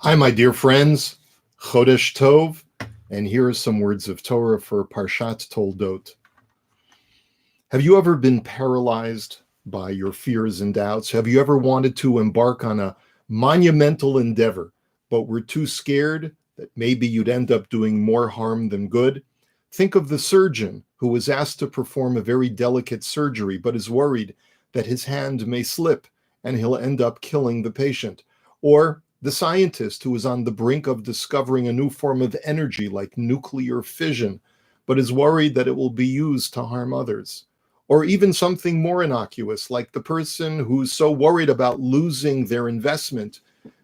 Hi, my dear friends. Chodesh Tov, and here are some words of Torah for Parshas Toldot. Have you ever been paralyzed by your fears and doubts? Have you ever wanted to embark on a monumental endeavor, but were too scared that maybe you'd end up doing more harm than good? Think of the surgeon who was asked to perform a very delicate surgery, but is worried that his hand may slip and he'll end up killing the patient. Or the scientist who is on the brink of discovering a new form of energy like nuclear fission, but is worried that it will be used to harm others. Or even something more innocuous, like the person who's so worried about losing their investment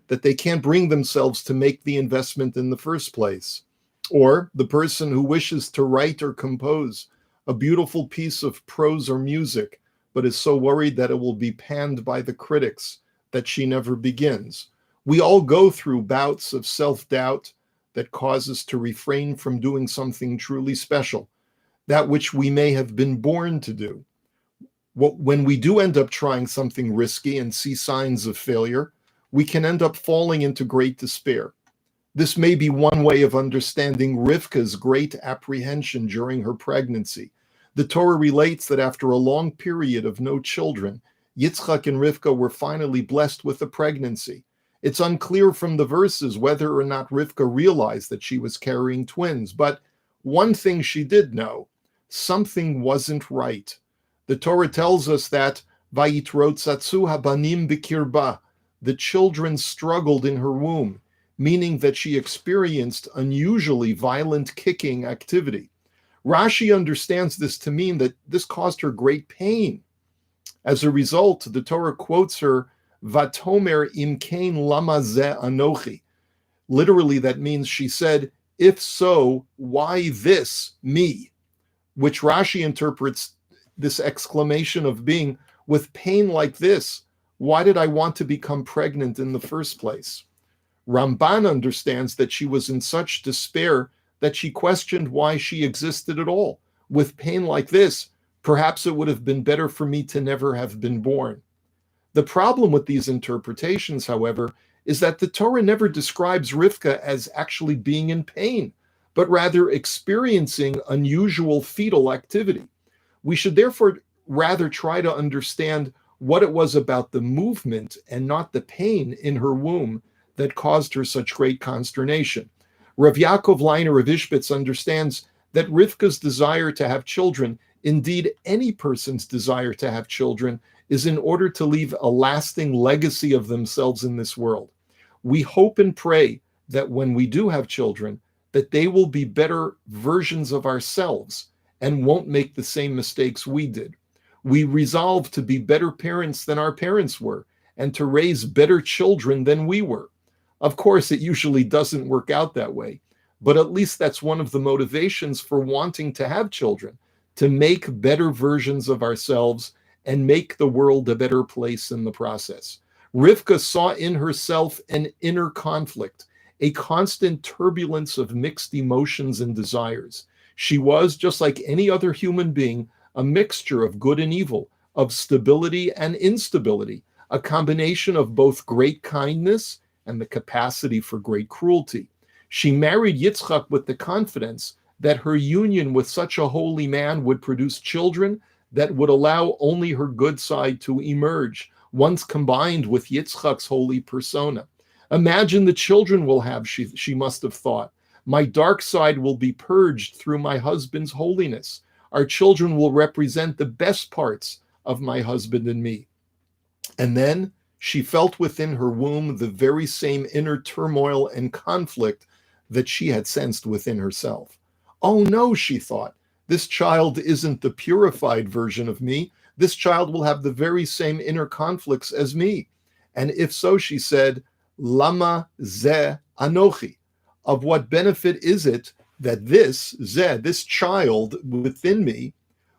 that they can't bring themselves to make the investment in the first place. Or the person who wishes to write or compose a beautiful piece of prose or music, but is so worried that it will be panned by the critics that she never begins. We all go through bouts of self-doubt that cause us to refrain from doing something truly special, that which we may have been born to do. When we do end up trying something risky and see signs of failure, we can end up falling into great despair. This may be one way of understanding Rivka's great apprehension during her pregnancy. The Torah relates that after a long period of no children, Yitzchak and Rivka were finally blessed with a pregnancy. It's unclear from the verses whether or not Rivka realized that she was carrying twins, but one thing she did know, something wasn't right. The Torah tells us that Vayitrotzatsu habanim bikirba, the children struggled in her womb, meaning that she experienced unusually violent kicking activity. Rashi understands this to mean that this caused her great pain. As a result, the Torah quotes her, Vatomer imkein lama ze anochi. Literally, that means she said, if so, why this, me? Which Rashi interprets this exclamation of being, with pain like this, why did I want to become pregnant in the first place? Ramban understands that she was in such despair that she questioned why she existed at all. With pain like this, perhaps it would have been better for me to never have been born. The problem with these interpretations, however, is that the Torah never describes Rivka as actually being in pain, but rather experiencing unusual fetal activity. We should therefore rather try to understand what it was about the movement and not the pain in her womb that caused her such great consternation. Rav Yaakov Leiner of Ishbitz understands that Rivka's desire to have children, indeed any person's desire to have children, is in order to leave a lasting legacy of themselves in this world. We hope and pray that when we do have children, that they will be better versions of ourselves and won't make the same mistakes we did. We resolve to be better parents than our parents were and to raise better children than we were. Of course, it usually doesn't work out that way, but at least that's one of the motivations for wanting to have children, to make better versions of ourselves and make the world a better place in the process. Rivka saw in herself an inner conflict, a constant turbulence of mixed emotions and desires. She was, just like any other human being, a mixture of good and evil, of stability and instability, a combination of both great kindness and the capacity for great cruelty. She married Yitzchak with the confidence that her union with such a holy man would produce children that would allow only her good side to emerge, once combined with Yitzchak's holy persona. Imagine the children we'll have, she must have thought. My dark side will be purged through my husband's holiness. Our children will represent the best parts of my husband and me. And then she felt within her womb the very same inner turmoil and conflict that she had sensed within herself. Oh no, she thought. This child isn't the purified version of me. This child will have the very same inner conflicts as me. And if so, she said, Lama ze anochi. Of what benefit is it that this child within me,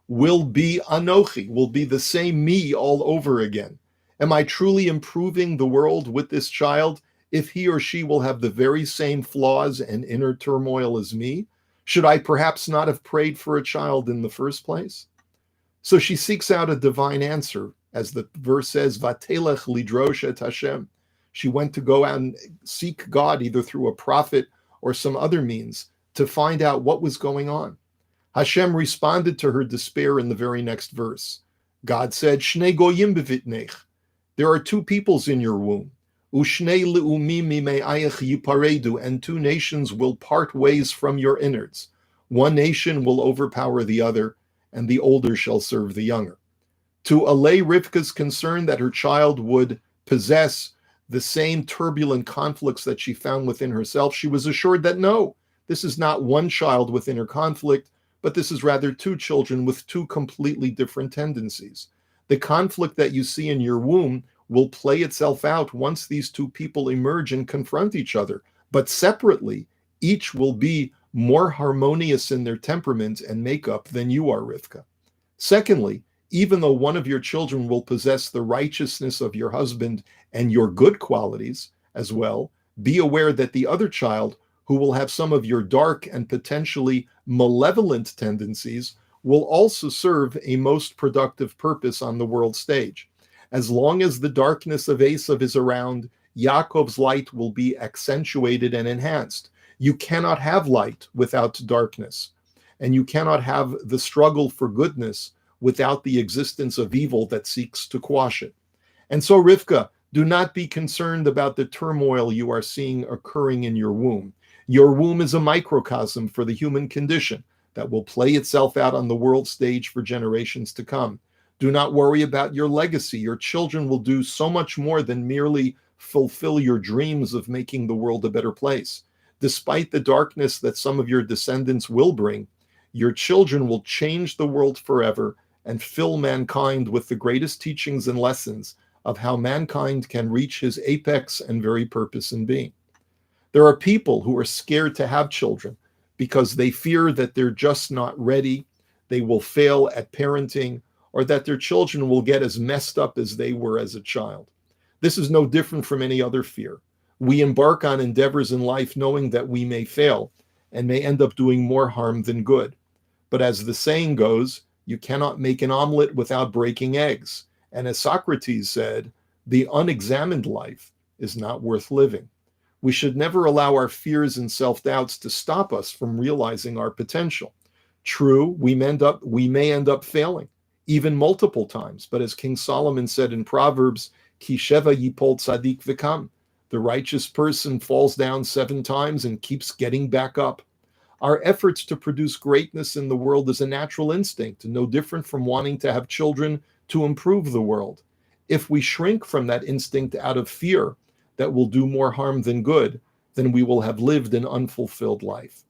will be anochi, will be the same me all over again? Am I truly improving the world with this child if he or she will have the very same flaws and inner turmoil as me? Should I perhaps not have prayed for a child in the first place? So she seeks out a divine answer, as the verse says, Vatelech lidrosh et Hashem. She went to go out and seek God either through a prophet or some other means to find out what was going on. Hashem responded to her despair in the very next verse. God said, Shnei goyim bevitnech. There are two peoples in your womb. Ushnei le'umim mime'ayach yiparedu, and two nations will part ways from your innards. One nation will overpower the other, and the older shall serve the younger. To allay Rivka's concern that her child would possess the same turbulent conflicts that she found within herself, she was assured that no, this is not one child within her conflict, but this is rather two children with two completely different tendencies. The conflict that you see in your womb will play itself out once these two people emerge and confront each other. But separately, each will be more harmonious in their temperament and makeup than you are, Rivka. Secondly, even though one of your children will possess the righteousness of your husband and your good qualities as well, be aware that the other child, who will have some of your dark and potentially malevolent tendencies, will also serve a most productive purpose on the world stage. As long as the darkness of Esav is around, Yaakov's light will be accentuated and enhanced. You cannot have light without darkness, and you cannot have the struggle for goodness without the existence of evil that seeks to quash it. And so, Rivka, do not be concerned about the turmoil you are seeing occurring in your womb. Your womb is a microcosm for the human condition that will play itself out on the world stage for generations to come. Do not worry about your legacy. Your children will do so much more than merely fulfill your dreams of making the world a better place. Despite the darkness that some of your descendants will bring, your children will change the world forever and fill mankind with the greatest teachings and lessons of how mankind can reach his apex and very purpose in being. There are people who are scared to have children because they fear that they're just not ready, they will fail at parenting, or that their children will get as messed up as they were as a child. This is no different from any other fear. We embark on endeavors in life knowing that we may fail and may end up doing more harm than good. But as the saying goes, you cannot make an omelet without breaking eggs. And as Socrates said, the unexamined life is not worth living. We should never allow our fears and self-doubts to stop us from realizing our potential. True, we may end up failing, even multiple times. But as King Solomon said in Proverbs, Ki sheva yipol tzadik v'kam, the righteous person falls down 7 times and keeps getting back up. Our efforts to produce greatness in the world is a natural instinct, no different from wanting to have children to improve the world. If we shrink from that instinct out of fear that will do more harm than good, then we will have lived an unfulfilled life.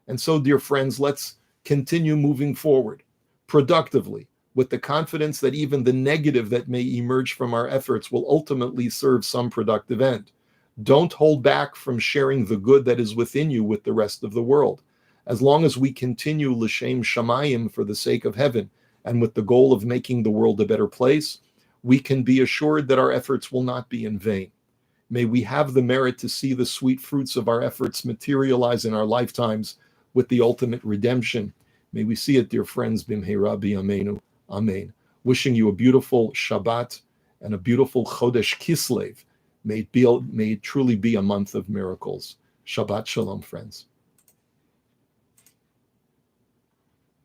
And so, dear friends, let's continue moving forward productively with the confidence that even the negative that may emerge from our efforts will ultimately serve some productive end. Don't hold back from sharing the good that is within you with the rest of the world. As long as we continue l'shem shamayim, for the sake of heaven, and with the goal of making the world a better place, we can be assured that our efforts will not be in vain. May we have the merit to see the sweet fruits of our efforts materialize in our lifetimes with the ultimate redemption. May we see it, dear friends, bimheira b'yameinu. Amen. Wishing you a beautiful Shabbat and a beautiful Chodesh Kislev. May it truly be a month of miracles. Shabbat Shalom, friends.